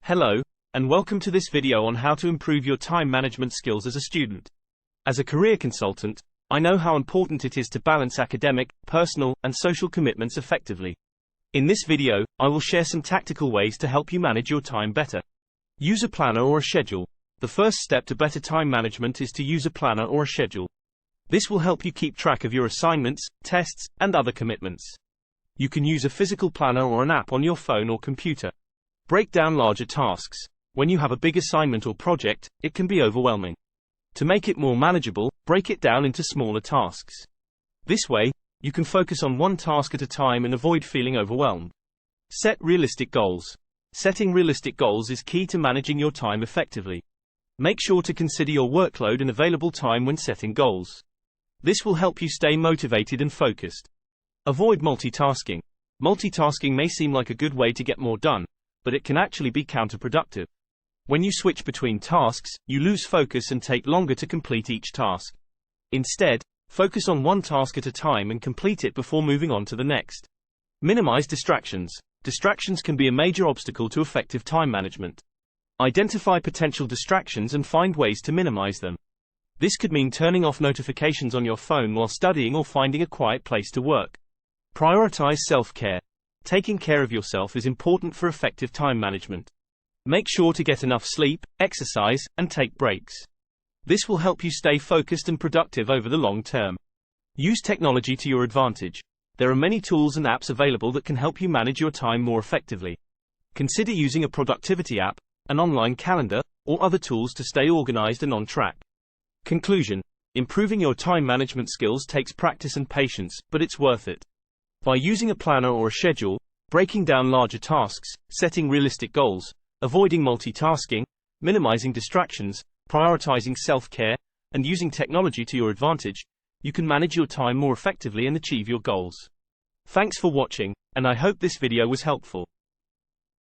Hello, and welcome to this video on how to improve your time management skills as a student. As a career consultant, I know how important it is to balance academic, personal, and social commitments effectively. In this video, I will share some tactical ways to help you manage your time better. Use a planner or a schedule. The first step to better time management is to use a planner or a schedule. This will help you keep track of your assignments, tests, and other commitments. You can use a physical planner or an app on your phone or computer. Break down larger tasks. When you have a big assignment or project, it can be overwhelming. To make it more manageable, break it down into smaller tasks. This way, you can focus on one task at a time and avoid feeling overwhelmed. Set realistic goals. Setting realistic goals is key to managing your time effectively. Make sure to consider your workload and available time when setting goals. This will help you stay motivated and focused. Avoid multitasking. Multitasking may seem like a good way to get more done, but it can actually be counterproductive. When you switch between tasks, you lose focus and take longer to complete each task. Instead, focus on one task at a time and complete it before moving on to the next. Minimize distractions. Distractions can be a major obstacle to effective time management. Identify potential distractions and find ways to minimize them. This could mean turning off notifications on your phone while studying or finding a quiet place to work. Prioritize self-care. Taking care of yourself is important for effective time management. Make sure to get enough sleep, exercise, and take breaks. This will help you stay focused and productive over the long term. Use technology to your advantage. There are many tools and apps available that can help you manage your time more effectively. Consider using a productivity app, an online calendar, or other tools to stay organized and on track. Conclusion: improving your time management skills takes practice and patience, but it's worth it. By using a planner or a schedule, breaking down larger tasks, setting realistic goals, avoiding multitasking, minimizing distractions, prioritizing self-care, and using technology to your advantage, you can manage your time more effectively and achieve your goals. Thanks for watching, and I hope this video was helpful.